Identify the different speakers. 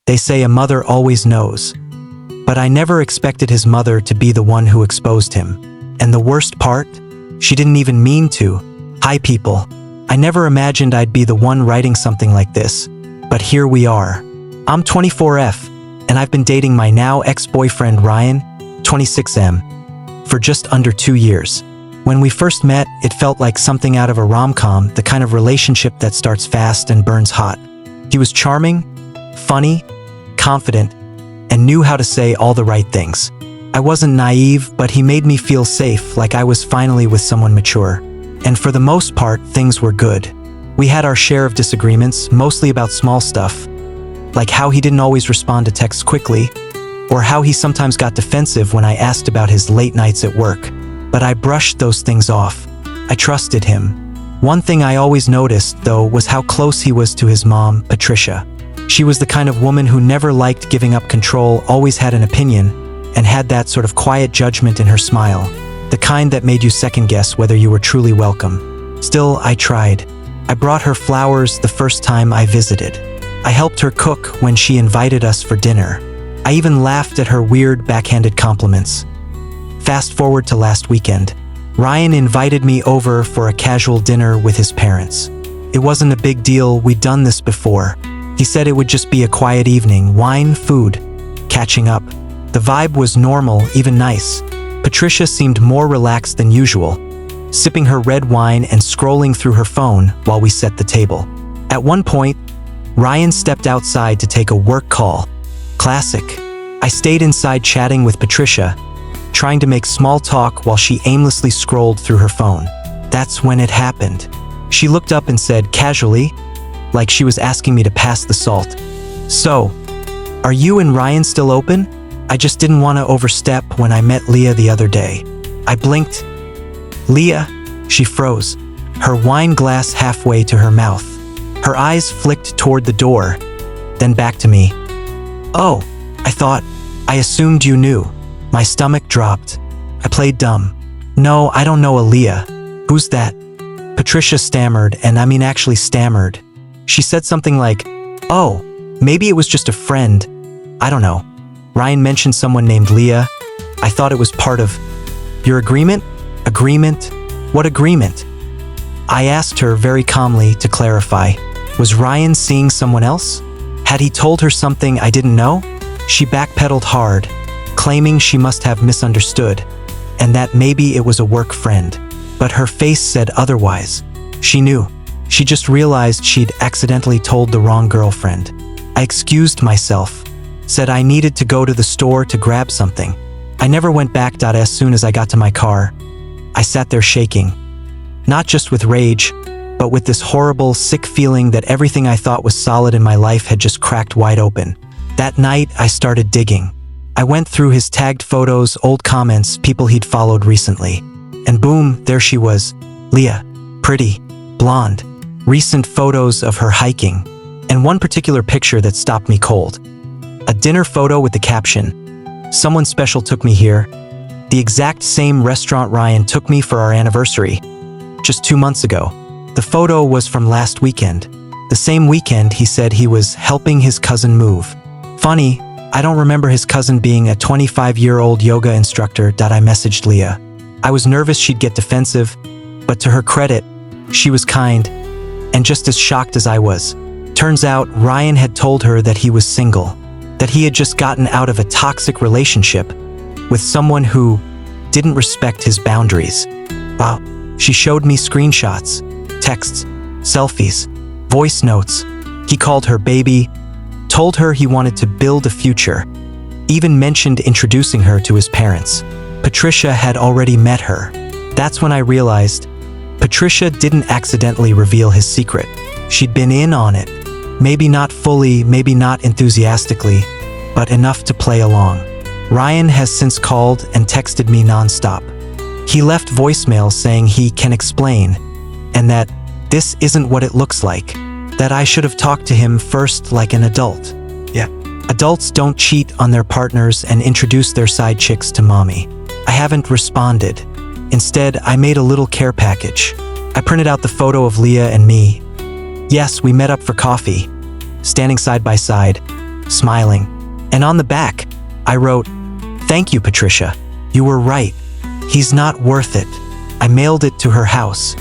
Speaker 1: They say a mother always knows. But I never expected his mother to be the one who exposed him. And the worst part? She didn't even mean to. Hi people. I never imagined I'd be the one writing something like this. But here we are. I'm 24F, and I've been dating my now ex-boyfriend Ryan, 26M, for just under 2 years. When we first met, it felt like something out of a rom-com, the kind of relationship that starts fast and burns hot. He was charming, funny, confident, and knew how to say all the right things. I wasn't naive, but he made me feel safe, like I was finally with someone mature. And for the most part, things were good. We had our share of disagreements, mostly about small stuff, like how he didn't always respond to texts quickly, or how he sometimes got defensive when I asked about his late nights at work. But I brushed those things off. I trusted him. One thing I always noticed, though, was how close he was to his mom, Patricia. She was the kind of woman who never liked giving up control, always had an opinion, and had that sort of quiet judgment in her smile, the kind that made you second-guess whether you were truly welcome. Still, I tried. I brought her flowers the first time I visited. I helped her cook when she invited us for dinner. I even laughed at her weird backhanded compliments. Fast forward to last weekend. Ryan invited me over for a casual dinner with his parents. It wasn't a big deal, we'd done this before. He said it would just be a quiet evening, wine, food, catching up. The vibe was normal, even nice. Patricia seemed more relaxed than usual, sipping her red wine and scrolling through her phone while we set the table. At one point, Ryan stepped outside to take a work call. Classic. I stayed inside chatting with Patricia, trying to make small talk while she aimlessly scrolled through her phone. That's when it happened. She looked up and said casually, like she was asking me to pass the salt, "So, are you and Ryan still open? I just didn't want to overstep when I met Leah the other day." I blinked. "Leah?" She froze, her wine glass halfway to her mouth. Her eyes flicked toward the door, then back to me. "Oh, I assumed you knew." My stomach dropped. I played dumb. "No, I don't know a Leah. Who's that?" Patricia stammered, and I mean actually stammered. She said something like, "Oh, maybe it was just a friend. I don't know. Ryan mentioned someone named Leah. I thought it was part of your agreement?" "Agreement? What agreement?" I asked her very calmly to clarify. Was Ryan seeing someone else? Had he told her something I didn't know? She backpedaled hard, claiming she must have misunderstood, and that maybe it was a work friend. But her face said otherwise. She knew. She just realized she'd accidentally told the wrong girlfriend. I excused myself, said I needed to go to the store to grab something. I never went back. As soon as I got to my car, I sat there shaking. Not just with rage, but with this horrible, sick feeling that everything I thought was solid in my life had just cracked wide open. That night, I started digging. I went through his tagged photos, old comments, people he'd followed recently. And boom, there she was. Leah. Pretty. Blonde. Recent photos of her hiking. And one particular picture that stopped me cold. A dinner photo with the caption, "Someone special took me here." The exact same restaurant Ryan took me for our anniversary, just 2 months ago. The photo was from last weekend. The same weekend he said he was helping his cousin move. Funny, I don't remember his cousin being a 25-year-old yoga instructor. I messaged Leah. I was nervous she'd get defensive, but to her credit, she was kind, and just as shocked as I was. Turns out Ryan had told her that he was single, that he had just gotten out of a toxic relationship with someone who didn't respect his boundaries. Wow. She showed me screenshots, texts, selfies, voice notes. He called her baby, told her he wanted to build a future, even mentioned introducing her to his parents. Patricia had already met her. That's when I realized Patricia didn't accidentally reveal his secret. She'd been in on it. Maybe not fully, maybe not enthusiastically, but enough to play along. Ryan has since called and texted me nonstop. He left voicemail saying he can explain, and that this isn't what it looks like, that I should have talked to him first like an adult. Yeah. Adults don't cheat on their partners and introduce their side chicks to mommy. I haven't responded. Instead, I made a little care package. I printed out the photo of Leah and me. Yes, we met up for coffee, standing side by side, smiling. And on the back, I wrote, "Thank you, Patricia. You were right. He's not worth it." I mailed it to her house,